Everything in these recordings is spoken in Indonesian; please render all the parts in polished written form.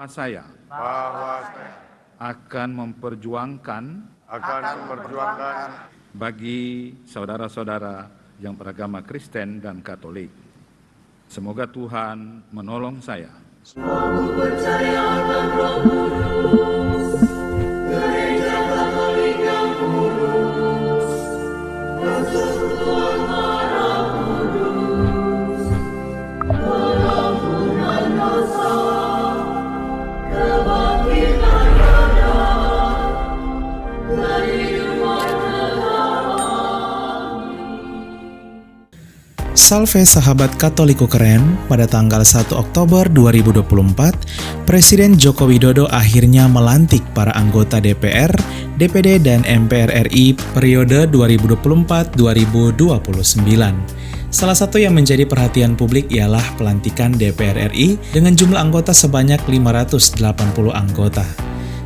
Saya bahwa saya akan memperjuangkan bagi saudara-saudara yang beragama Kristen dan Katolik. Semoga Tuhan menolong saya. Aku percaya akan Roh Kudus, Gereja Katolik yang kudus, persekutuan Darah Kudus, pengampunan dosa, kebangkitan badan, dan kehidupan kekal. Salve sahabat Katoliku keren, pada tanggal 1 Oktober 2024, Presiden Joko Widodo akhirnya melantik para anggota DPR, DPD, dan MPR RI periode 2024-2029. Salah satu yang menjadi perhatian publik ialah pelantikan DPR RI dengan jumlah anggota sebanyak 580 anggota.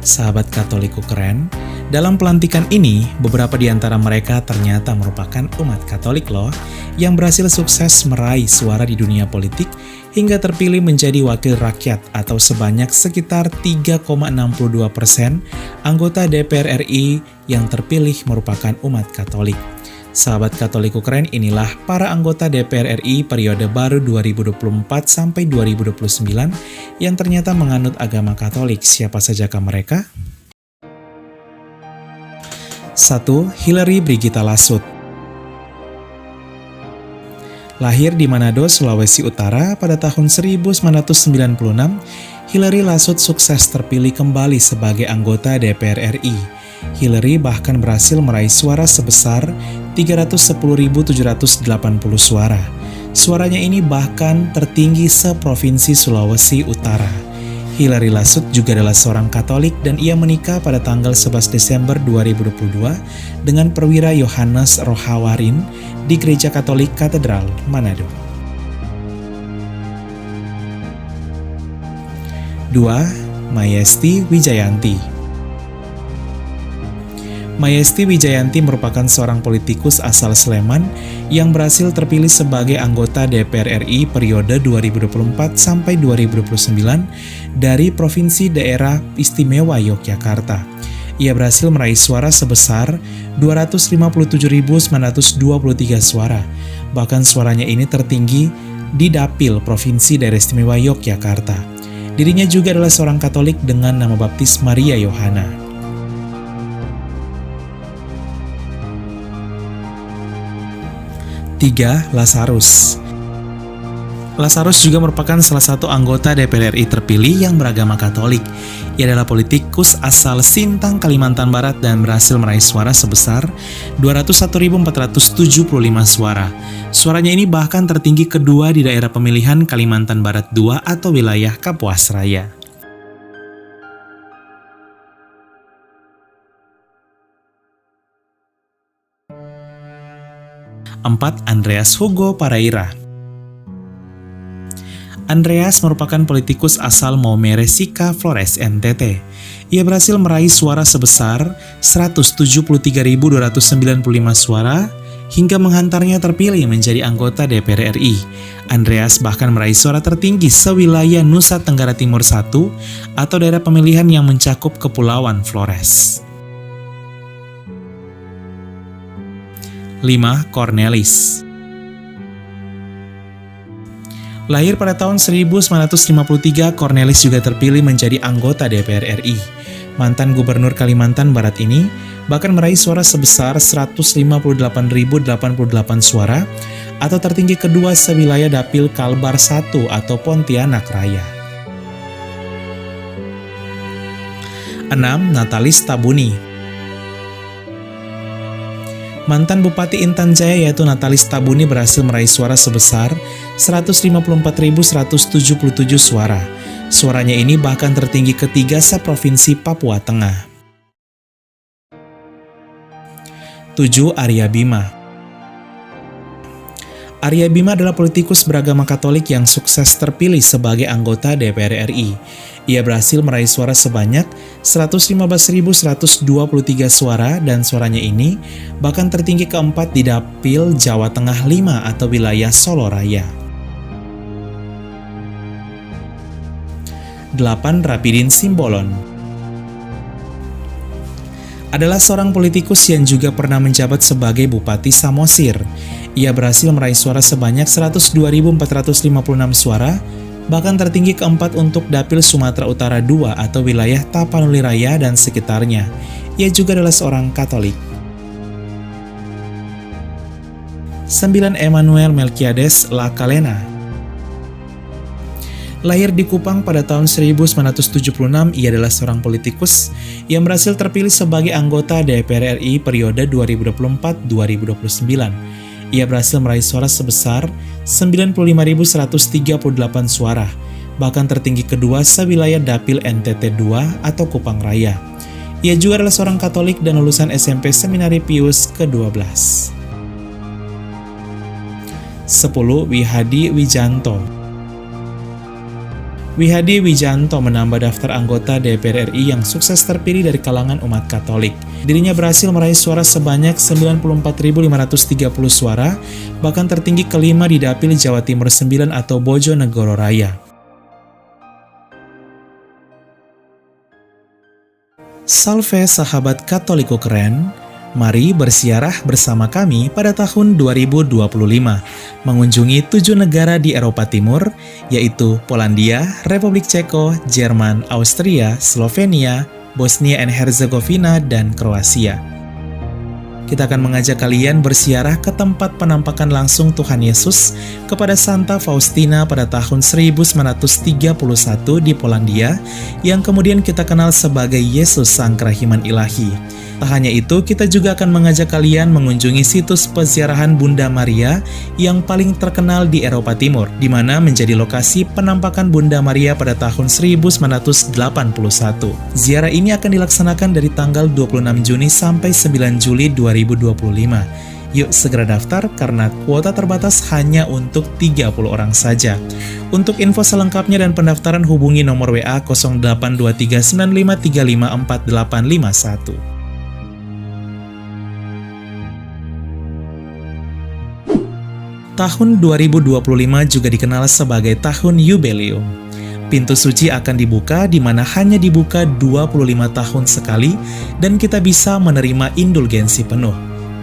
Sahabat Katoliku keren, dalam pelantikan ini, beberapa di antara mereka ternyata merupakan umat Katolik loh, yang berhasil sukses meraih suara di dunia politik hingga terpilih menjadi wakil rakyat atau sebanyak sekitar 3,62% anggota DPR RI yang terpilih merupakan umat Katolik. Sahabat Katoliku keren, inilah para anggota DPR RI periode baru 2024 sampai 2029 yang ternyata menganut agama Katolik. Siapa sajakah mereka? 1. Hillary Brigitta Lasut. Lahir di Manado, Sulawesi Utara pada tahun 1996, Hillary Lasut sukses terpilih kembali sebagai anggota DPR RI. Hillary bahkan berhasil meraih suara sebesar 310.780 suara. Suaranya ini bahkan tertinggi seprovinsi Sulawesi Utara. Hillary Lasut juga adalah seorang Katolik dan ia menikah pada tanggal 11 Desember 2022 dengan perwira Yohanes Rohawarin di Gereja Katolik Katedral Manado. 2. Mayesti Wijayanti. Mayesti Wijayanti merupakan seorang politikus asal Sleman yang berhasil terpilih sebagai anggota DPR RI periode 2024 sampai 2029 dari Provinsi Daerah Istimewa Yogyakarta. Ia berhasil meraih suara sebesar 257.923 suara. Bahkan suaranya ini tertinggi di Dapil Provinsi Daerah Istimewa Yogyakarta. Dirinya juga adalah seorang Katolik dengan nama baptis Maria Yohana. 3. Lazarus. Lazarus juga merupakan salah satu anggota DPR RI terpilih yang beragama Katolik. Ia adalah politikus asal Sintang, Kalimantan Barat dan berhasil meraih suara sebesar 201.475 suara. Suaranya ini bahkan tertinggi kedua di daerah pemilihan Kalimantan Barat II atau wilayah Kapuas Raya. 4. Andreas Hugo Paraira. Andreas merupakan politikus asal Maumere Sica Flores, NTT. Ia berhasil meraih suara sebesar 173.295 suara hingga menghantarnya terpilih menjadi anggota DPR RI. Andreas bahkan meraih suara tertinggi sewilayah Nusa Tenggara Timur I atau daerah pemilihan yang mencakup Kepulauan Flores. 5. Cornelis. Lahir pada tahun 1953, Cornelis juga terpilih menjadi anggota DPR RI. Mantan Gubernur Kalimantan Barat ini bahkan meraih suara sebesar 158.088 suara atau tertinggi kedua sewilayah Dapil Kalbar I atau Pontianak Raya. 6. Natalis Tabuni. Mantan Bupati Intan Jaya yaitu Natalis Tabuni berhasil meraih suara sebesar 154.177 suara. Suaranya ini bahkan tertinggi ketiga seprovinsi Papua Tengah. 7. Arya Bima. Arya Bima adalah politikus beragama Katolik yang sukses terpilih sebagai anggota DPR RI. Ia berhasil meraih suara sebanyak 115.123 suara dan suaranya ini bahkan tertinggi keempat di Dapil Jawa Tengah 5 atau wilayah Solo Raya. 8. Rapidin Simbolon adalah seorang politikus yang juga pernah menjabat sebagai Bupati Samosir. Ia berhasil meraih suara sebanyak 102.456 suara, bahkan tertinggi keempat untuk Dapil Sumatera Utara II atau wilayah Tapanuli Raya dan sekitarnya. Ia juga adalah seorang Katolik. 9. Emmanuel Melquiades Lakalena lahir di Kupang pada tahun 1976, ia adalah seorang politikus yang berhasil terpilih sebagai anggota DPR RI periode 2024-2029. Ia berhasil meraih suara sebesar 95.138 suara, bahkan tertinggi kedua sewilayah Dapil NTT 2 atau Kupang Raya. Ia juga adalah seorang Katolik dan lulusan SMP Seminari Pius ke-12. 10. Wihadi Wijanto Wihadi Wijanto menambah daftar anggota DPR RI yang sukses terpilih dari kalangan umat Katolik. Dirinya berhasil meraih suara sebanyak 94.530 suara, bahkan tertinggi kelima di Dapil Jawa Timur 9 atau Bojonegoro Raya. Salve sahabat Katoliko keren, mari bersiarah bersama kami pada tahun 2025, mengunjungi 7 negara di Eropa Timur, yaitu Polandia, Republik Ceko, Jerman, Austria, Slovenia, Bosnia and Herzegovina, dan Kroasia. Kita akan mengajak kalian bersiarah ke tempat penampakan langsung Tuhan Yesus kepada Santa Faustina pada tahun 1931 di Polandia, yang kemudian kita kenal sebagai Yesus Sang Kerahiman Ilahi. Tak hanya itu, kita juga akan mengajak kalian mengunjungi situs peziarahan Bunda Maria yang paling terkenal di Eropa Timur, di mana menjadi lokasi penampakan Bunda Maria pada tahun 1981. Ziarah ini akan dilaksanakan dari tanggal 26 Juni sampai 9 Juli 2025. Yuk segera daftar karena kuota terbatas hanya untuk 30 orang saja. Untuk info selengkapnya dan pendaftaran hubungi nomor WA 082395354851. Tahun 2025 juga dikenal sebagai tahun Yubeleum. Pintu suci akan dibuka di mana hanya dibuka 25 tahun sekali dan kita bisa menerima indulgensi penuh.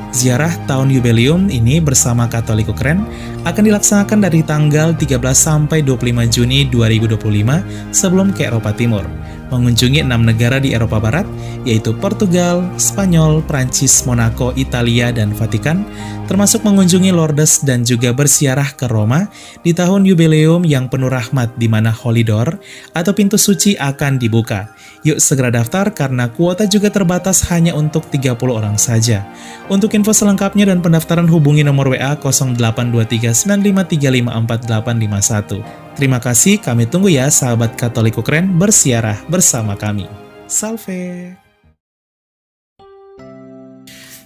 Ziarah tahun Yubeleum ini bersama Katoliko Keren akan dilaksanakan dari tanggal 13 sampai 25 Juni 2025 sebelum ke Eropa Timur, mengunjungi 6 negara di Eropa Barat, yaitu Portugal, Spanyol, Prancis, Monaco, Italia, dan Vatikan, termasuk mengunjungi Lourdes dan juga bersiarah ke Roma di tahun Yubeleum yang penuh rahmat di mana Holy Door atau pintu suci akan dibuka. Yuk segera daftar karena kuota juga terbatas hanya untuk 30 orang saja. Untuk info selengkapnya dan pendaftaran hubungi nomor WA 082395354851. Terima kasih, kami tunggu ya sahabat Katoliko Keren bersiarah bersama kami. Salve!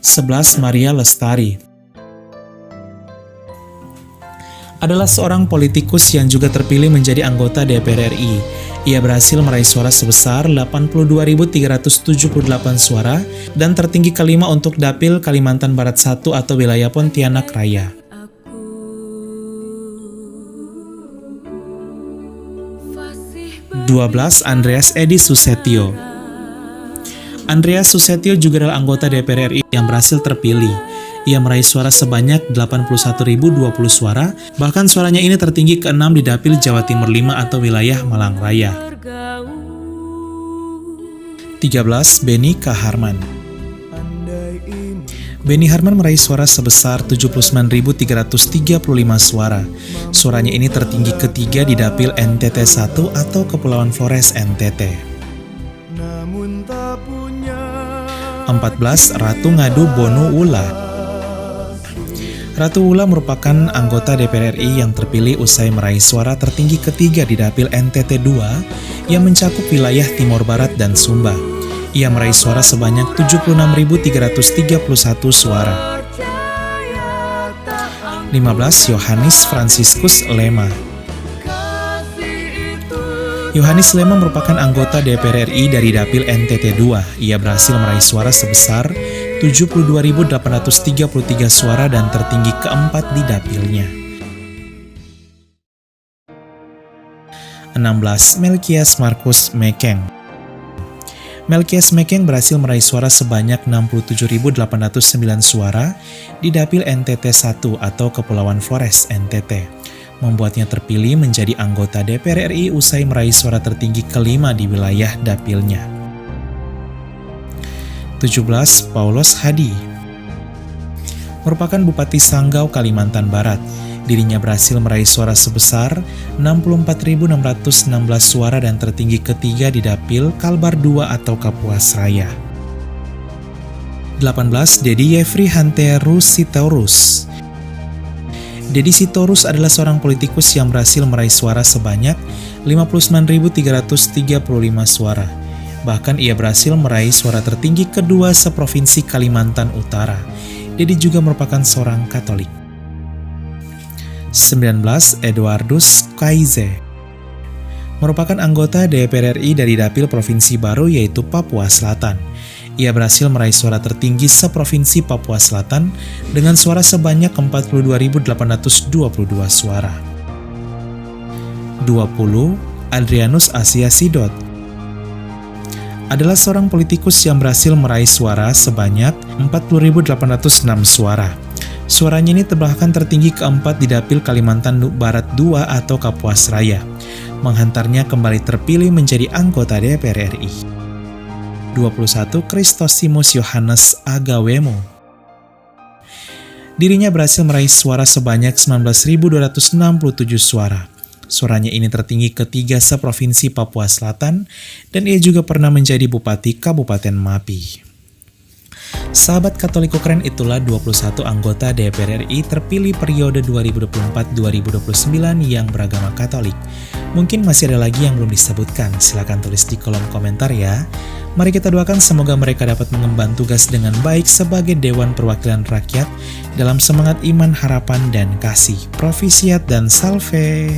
11. Maria Lestari adalah seorang politikus yang juga terpilih menjadi anggota DPR RI. Ia berhasil meraih suara sebesar 82.378 suara dan tertinggi kelima untuk Dapil Kalimantan Barat 1 atau wilayah Pontianak Raya. 12. Andreas Edi Susetio. Andreas Susetio juga adalah anggota DPR RI yang berhasil terpilih. Ia meraih suara sebanyak 81.020 suara, bahkan suaranya ini tertinggi ke-6 di Dapil Jawa Timur 5 atau wilayah Malang Raya. 13. Beni Kaharman. Beni Harman meraih suara sebesar 79.335 suara. Suaranya ini tertinggi ketiga di Dapil NTT 1 atau Kepulauan Flores NTT. 14. Ratu Ngadu Bonu Wula. Ratu Wula merupakan anggota DPR RI yang terpilih usai meraih suara tertinggi ketiga di Dapil NTT 2 yang mencakup wilayah Timur Barat dan Sumba. Ia meraih suara sebanyak 76.331 suara. 15. Yohanis Franciscus Lema. Yohanis Lema merupakan anggota DPR RI dari Dapil NTT 2. Ia berhasil meraih suara sebesar 72.833 suara dan tertinggi keempat di dapilnya. 16. Melkias Markus Mekeng. Melkias Mekeng berhasil meraih suara sebanyak 67.809 suara di Dapil NTT 1 atau Kepulauan Flores NTT, membuatnya terpilih menjadi anggota DPR RI usai meraih suara tertinggi kelima di wilayah dapilnya. 17. Paulus Hadi merupakan Bupati Sanggau, Kalimantan Barat. Dirinya berhasil meraih suara sebesar 64.616 suara dan tertinggi ketiga di Dapil Kalbar 2 atau Kapuas Raya. 18. Dedi Yefri Hanterus Sitorus. Dedi Sitorus adalah seorang politikus yang berhasil meraih suara sebanyak 59.335 suara. Bahkan ia berhasil meraih suara tertinggi kedua seprovinsi Kalimantan Utara. Dedi juga merupakan seorang Katolik. 19. Eduardus Kaize merupakan anggota DPR RI dari Dapil Provinsi baru yaitu Papua Selatan. Ia berhasil meraih suara tertinggi seprovinsi Papua Selatan dengan suara sebanyak 42.822 suara. 20. Adrianus Asia Sidot adalah seorang politikus yang berhasil meraih suara sebanyak 40.806 suara. Suaranya ini bahkan tertinggi keempat di Dapil Kalimantan Barat 2 atau Kapuas Raya, menghantarnya kembali terpilih menjadi anggota DPR RI. 21. Kristosimus Yohanes Agawemo. Dirinya berhasil meraih suara sebanyak 19.267 suara. Suaranya ini tertinggi ketiga seprovinsi Papua Selatan dan ia juga pernah menjadi Bupati Kabupaten Mapi. Sahabat Katoliko Keren, itulah 21 anggota DPR RI terpilih periode 2024-2029 yang beragama Katolik. Mungkin masih ada lagi yang belum disebutkan, silakan tulis di kolom komentar ya. Mari kita doakan semoga mereka dapat mengemban tugas dengan baik sebagai Dewan Perwakilan Rakyat dalam semangat iman, harapan, dan kasih. Profisiat dan salve!